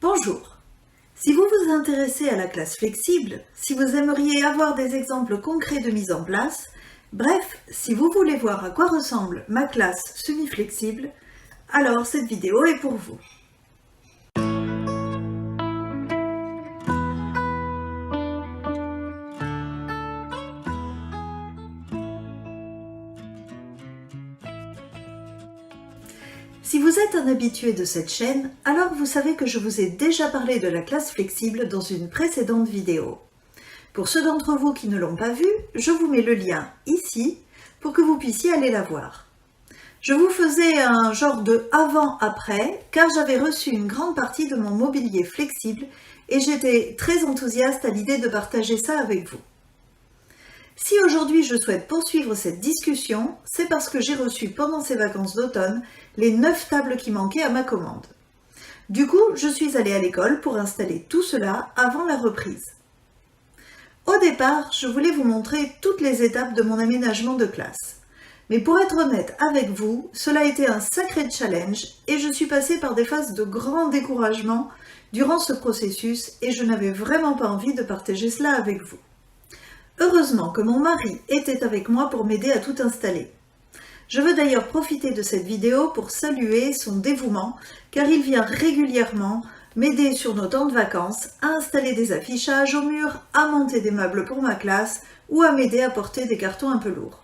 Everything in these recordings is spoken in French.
Bonjour. Si vous vous intéressez à la classe flexible, si vous aimeriez avoir des exemples concrets de mise en place, bref, si vous voulez voir à quoi ressemble ma classe semi-flexible, alors cette vidéo est pour vous. Si vous êtes un habitué de cette chaîne, alors vous savez que je vous ai déjà parlé de la classe flexible dans une précédente vidéo. Pour ceux d'entre vous qui ne l'ont pas vue, je vous mets le lien ici pour que vous puissiez aller la voir. Je vous faisais un genre de avant-après car j'avais reçu une grande partie de mon mobilier flexible et j'étais très enthousiaste à l'idée de partager ça avec vous. Si aujourd'hui je souhaite poursuivre cette discussion, c'est parce que j'ai reçu pendant ces vacances d'automne les 9 tables qui manquaient à ma commande. Du coup, je suis allée à l'école pour installer tout cela avant la reprise. Au départ, je voulais vous montrer toutes les étapes de mon aménagement de classe. Mais pour être honnête avec vous, cela a été un sacré challenge et je suis passée par des phases de grand découragement durant ce processus et je n'avais vraiment pas envie de partager cela avec vous. Heureusement que mon mari était avec moi pour m'aider à tout installer. Je veux d'ailleurs profiter de cette vidéo pour saluer son dévouement car il vient régulièrement m'aider sur nos temps de vacances à installer des affichages au mur, à monter des meubles pour ma classe ou à m'aider à porter des cartons un peu lourds.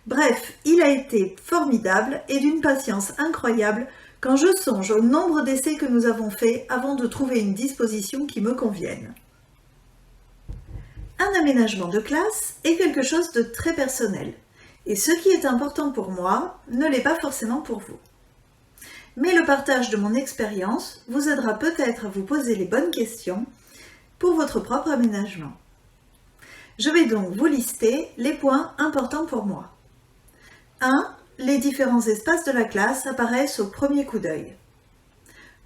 Bref, il a été formidable et d'une patience incroyable quand je songe au nombre d'essais que nous avons faits avant de trouver une disposition qui me convienne. Un aménagement de classe est quelque chose de très personnel, et ce qui est important pour moi ne l'est pas forcément pour vous. Mais le partage de mon expérience vous aidera peut-être à vous poser les bonnes questions pour votre propre aménagement. Je vais donc vous lister les points importants pour moi. 1. Les différents espaces de la classe apparaissent au premier coup d'œil.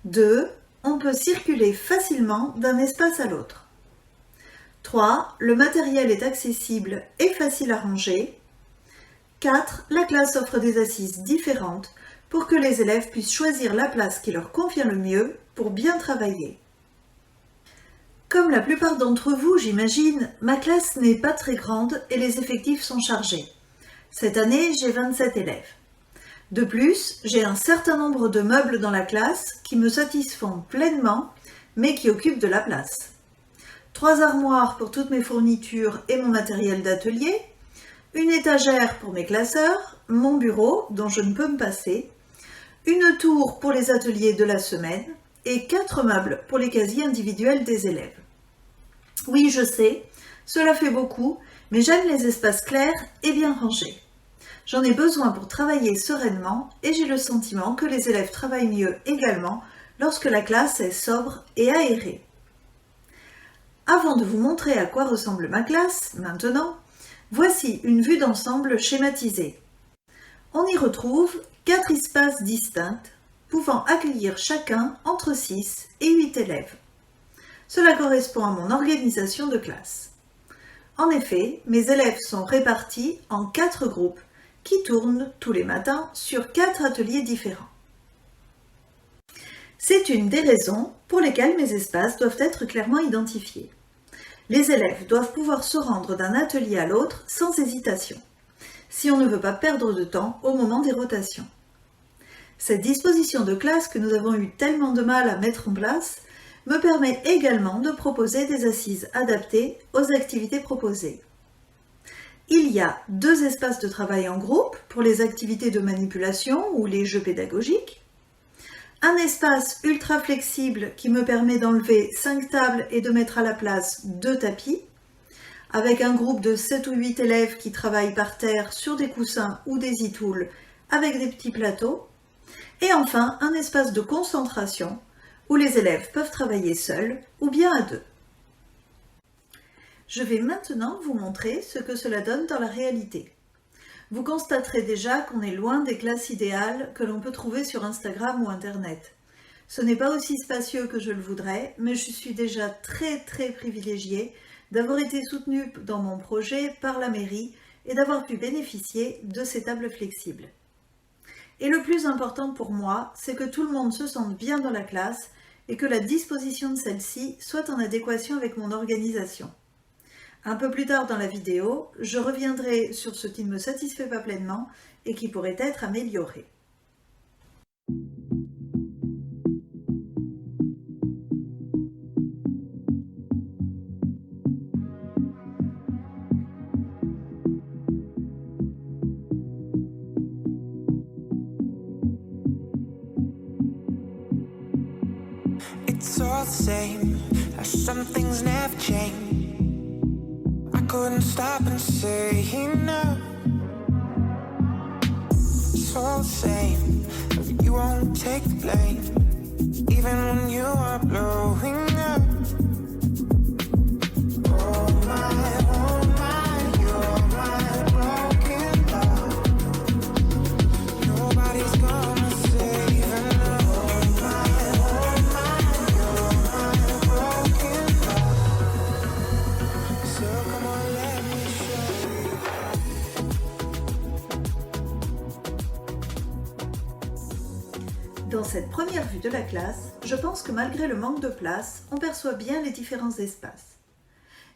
2. On peut circuler facilement d'un espace à l'autre. 3. Le matériel est accessible et facile à ranger. 4. La classe offre des assises différentes pour que les élèves puissent choisir la place qui leur convient le mieux pour bien travailler. Comme la plupart d'entre vous, j'imagine, ma classe n'est pas très grande et les effectifs sont chargés. Cette année, j'ai 27 élèves. De plus, j'ai un certain nombre de meubles dans la classe qui me satisfont pleinement, mais qui occupent de la place. 3 armoires pour toutes mes fournitures et mon matériel d'atelier, une étagère pour mes classeurs, mon bureau dont je ne peux me passer, une tour pour les ateliers de la semaine et 4 meubles pour les casiers individuels des élèves. Oui, je sais, cela fait beaucoup, mais j'aime les espaces clairs et bien rangés. J'en ai besoin pour travailler sereinement et j'ai le sentiment que les élèves travaillent mieux également lorsque la classe est sobre et aérée. Avant de vous montrer à quoi ressemble ma classe, maintenant, voici une vue d'ensemble schématisée. On y retrouve 4 espaces distincts, pouvant accueillir chacun entre 6 et 8 élèves. Cela correspond à mon organisation de classe. En effet, mes élèves sont répartis en 4 groupes qui tournent tous les matins sur 4 ateliers différents. C'est une des raisons pour lesquelles mes espaces doivent être clairement identifiés. Les élèves doivent pouvoir se rendre d'un atelier à l'autre sans hésitation, si on ne veut pas perdre de temps au moment des rotations. Cette disposition de classe que nous avons eu tellement de mal à mettre en place me permet également de proposer des assises adaptées aux activités proposées. Il y a 2 espaces de travail en groupe pour les activités de manipulation ou les jeux pédagogiques, un espace ultra flexible qui me permet d'enlever 5 tables et de mettre à la place 2 tapis, avec un groupe de 7 ou 8 élèves qui travaillent par terre sur des coussins ou des e-tools avec des petits plateaux, et enfin un espace de concentration où les élèves peuvent travailler seuls ou bien à 2. Je vais maintenant vous montrer ce que cela donne dans la réalité. Vous constaterez déjà qu'on est loin des classes idéales que l'on peut trouver sur Instagram ou Internet. Ce n'est pas aussi spacieux que je le voudrais, mais je suis déjà très privilégiée d'avoir été soutenue dans mon projet par la mairie et d'avoir pu bénéficier de ces tables flexibles. Et le plus important pour moi, c'est que tout le monde se sente bien dans la classe et que la disposition de celle-ci soit en adéquation avec mon organisation. Un peu plus tard dans la vidéo, je reviendrai sur ce qui ne me satisfait pas pleinement et qui pourrait être amélioré. It's all the same, how some things never change. I couldn't stop and say no. It's all the same, but you won't take the blame, even when you are blowing up. Oh my, you're my broken love. Nobody's gonna save enough. Dans cette première vue de la classe, je pense que malgré le manque de place, on perçoit bien les différents espaces.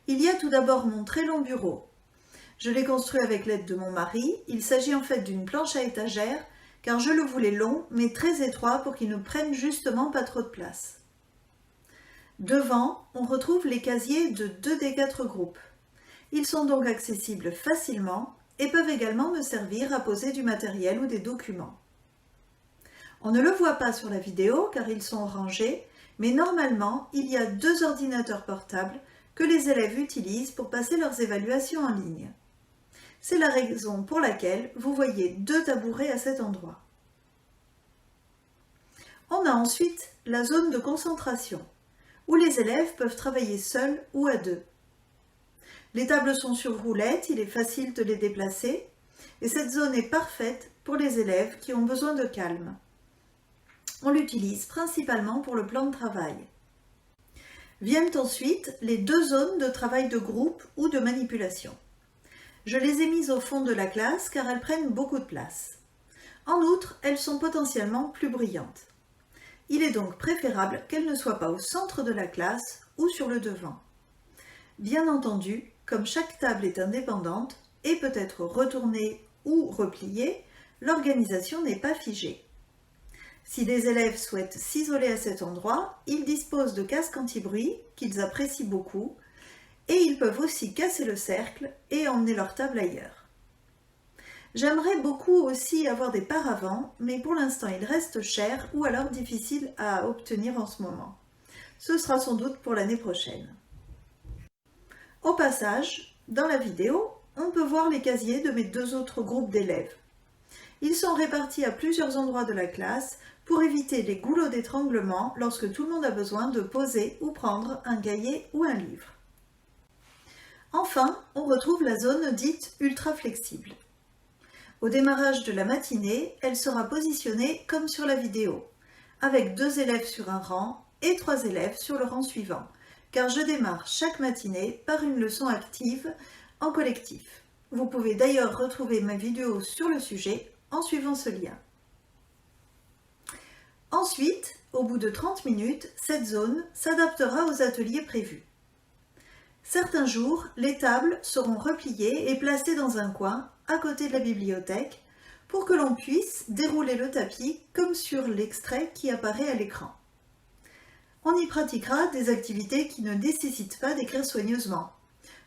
Il y a tout d'abord mon très long bureau. Je l'ai construit avec l'aide de mon mari. Il s'agit en fait d'une planche à étagères, car je le voulais long, mais très étroit pour qu'il ne prenne justement pas trop de place. Devant, on retrouve les casiers de 2 des 4 groupes. Ils sont donc accessibles facilement et peuvent également me servir à poser du matériel ou des documents. On ne le voit pas sur la vidéo car ils sont rangés, mais normalement, il y a 2 ordinateurs portables que les élèves utilisent pour passer leurs évaluations en ligne. C'est la raison pour laquelle vous voyez 2 tabourets à cet endroit. On a ensuite la zone de concentration, où les élèves peuvent travailler seuls ou à 2. Les tables sont sur roulettes, il est facile de les déplacer, et cette zone est parfaite pour les élèves qui ont besoin de calme. On l'utilise principalement pour le plan de travail. Viennent ensuite les 2 zones de travail de groupe ou de manipulation. Je les ai mises au fond de la classe car elles prennent beaucoup de place. En outre, elles sont potentiellement plus brillantes. Il est donc préférable qu'elles ne soient pas au centre de la classe ou sur le devant. Bien entendu, comme chaque table est indépendante et peut être retournée ou repliée, l'organisation n'est pas figée. Si des élèves souhaitent s'isoler à cet endroit, ils disposent de casques anti-bruit qu'ils apprécient beaucoup et ils peuvent aussi casser le cercle et emmener leur table ailleurs. J'aimerais beaucoup aussi avoir des paravents, mais pour l'instant ils restent chers ou alors difficiles à obtenir en ce moment. Ce sera sans doute pour l'année prochaine. Au passage, dans la vidéo, on peut voir les casiers de mes 2 autres groupes d'élèves. Ils sont répartis à plusieurs endroits de la classe pour éviter les goulots d'étranglement lorsque tout le monde a besoin de poser ou prendre un cahier ou un livre. Enfin, on retrouve la zone dite ultra flexible. Au démarrage de la matinée, elle sera positionnée comme sur la vidéo, avec 2 élèves sur un rang et 3 élèves sur le rang suivant, car je démarre chaque matinée par une leçon active en collectif. Vous pouvez d'ailleurs retrouver ma vidéo sur le sujet en suivant ce lien. Ensuite, au bout de 30 minutes, cette zone s'adaptera aux ateliers prévus. Certains jours, les tables seront repliées et placées dans un coin à côté de la bibliothèque pour que l'on puisse dérouler le tapis comme sur l'extrait qui apparaît à l'écran. On y pratiquera des activités qui ne nécessitent pas d'écrire soigneusement.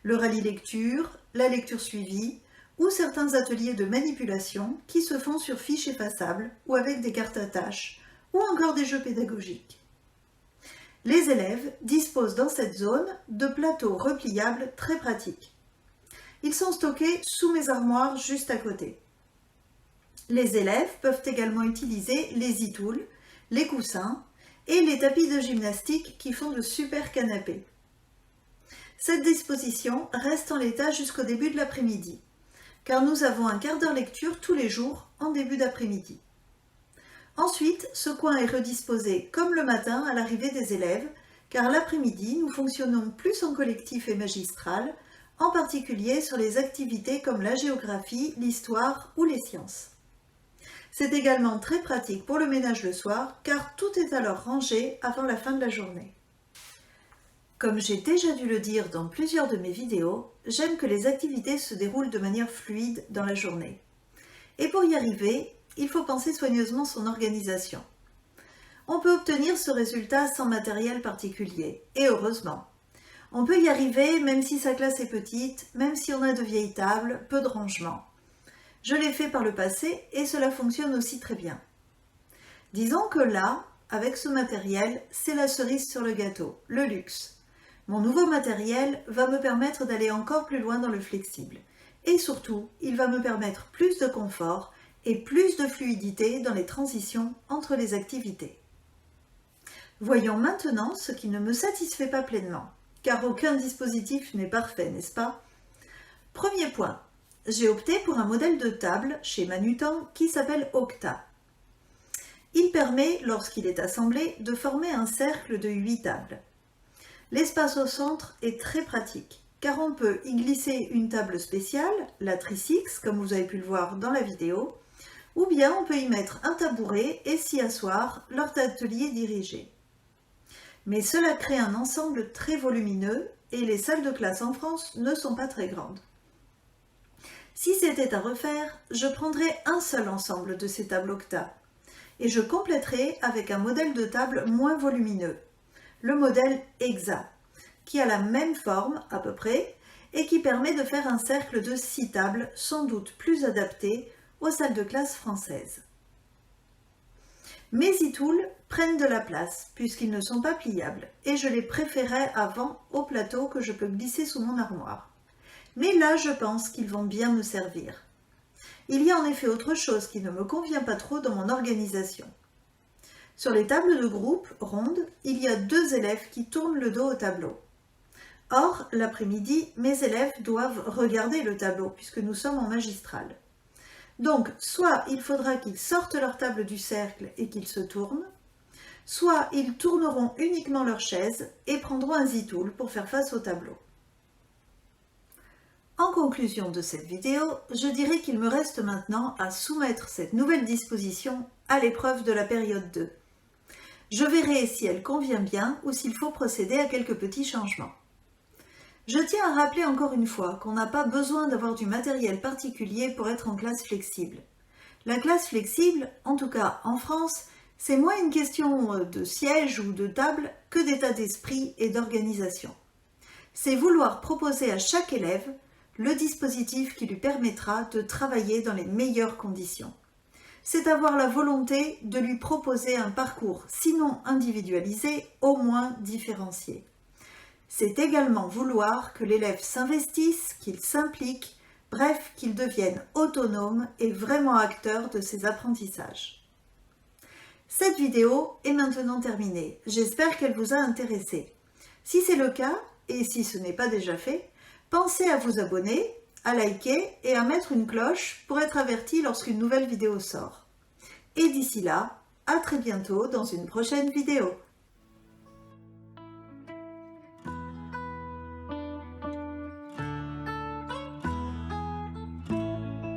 Le rallye lecture, la lecture suivie ou certains ateliers de manipulation qui se font sur fiches effaçables ou avec des cartes à tâches ou encore des jeux pédagogiques. Les élèves disposent dans cette zone de plateaux repliables très pratiques. Ils sont stockés sous mes armoires juste à côté. Les élèves peuvent également utiliser les e-tools, les coussins et les tapis de gymnastique qui font de super canapés. Cette disposition reste en l'état jusqu'au début de l'après-midi, car nous avons un quart d'heure lecture tous les jours en début d'après-midi. Ensuite, ce coin est redisposé comme le matin à l'arrivée des élèves, car l'après-midi, nous fonctionnons plus en collectif et magistral, en particulier sur les activités comme la géographie, l'histoire ou les sciences. C'est également très pratique pour le ménage le soir car tout est alors rangé avant la fin de la journée. Comme j'ai déjà dû le dire dans plusieurs de mes vidéos, j'aime que les activités se déroulent de manière fluide dans la journée. Et pour y arriver, il faut penser soigneusement son organisation. On peut obtenir ce résultat sans matériel particulier, et heureusement. On peut y arriver même si sa classe est petite, même si on a de vieilles tables, peu de rangement. Je l'ai fait par le passé et cela fonctionne aussi très bien. Disons que là, avec ce matériel, c'est la cerise sur le gâteau, le luxe. Mon nouveau matériel va me permettre d'aller encore plus loin dans le flexible. Et surtout, il va me permettre plus de confort et plus de fluidité dans les transitions entre les activités. Voyons maintenant ce qui ne me satisfait pas pleinement, car aucun dispositif n'est parfait, n'est-ce pas? Premier point, j'ai opté pour un modèle de table chez Manutan qui s'appelle Octa. Il permet, lorsqu'il est assemblé, de former un cercle de 8 tables. L'espace au centre est très pratique, car on peut y glisser une table spéciale, la Trisix, comme vous avez pu le voir dans la vidéo, ou bien on peut y mettre un tabouret et s'y asseoir lors d'ateliers dirigés. Mais cela crée un ensemble très volumineux et les salles de classe en France ne sont pas très grandes. Si c'était à refaire, je prendrais un seul ensemble de ces tables Octa et je compléterais avec un modèle de table moins volumineux, le modèle Exa, qui a la même forme à peu près et qui permet de faire un cercle de 6 tables sans doute plus adapté aux salles de classe françaises. Mes e-tools prennent de la place puisqu'ils ne sont pas pliables et je les préférais avant au plateau que je peux glisser sous mon armoire. Mais là, je pense qu'ils vont bien me servir. Il y a en effet autre chose qui ne me convient pas trop dans mon organisation. Sur les tables de groupe rondes, il y a 2 élèves qui tournent le dos au tableau. Or, l'après-midi, mes élèves doivent regarder le tableau puisque nous sommes en magistral. Donc, soit il faudra qu'ils sortent leur table du cercle et qu'ils se tournent, soit ils tourneront uniquement leur chaise et prendront un Z-Tool pour faire face au tableau. En conclusion de cette vidéo, je dirais qu'il me reste maintenant à soumettre cette nouvelle disposition à l'épreuve de la période 2. Je verrai si elle convient bien ou s'il faut procéder à quelques petits changements. Je tiens à rappeler encore une fois qu'on n'a pas besoin d'avoir du matériel particulier pour être en classe flexible. La classe flexible, en tout cas en France, c'est moins une question de siège ou de table que d'état d'esprit et d'organisation. C'est vouloir proposer à chaque élève le dispositif qui lui permettra de travailler dans les meilleures conditions. C'est avoir la volonté de lui proposer un parcours, sinon individualisé, au moins différencié. C'est également vouloir que l'élève s'investisse, qu'il s'implique, bref, qu'il devienne autonome et vraiment acteur de ses apprentissages. Cette vidéo est maintenant terminée. J'espère qu'elle vous a intéressé. Si c'est le cas, et si ce n'est pas déjà fait, pensez à vous abonner, à liker et à mettre une cloche pour être averti lorsqu'une nouvelle vidéo sort. Et d'ici là, à très bientôt dans une prochaine vidéo.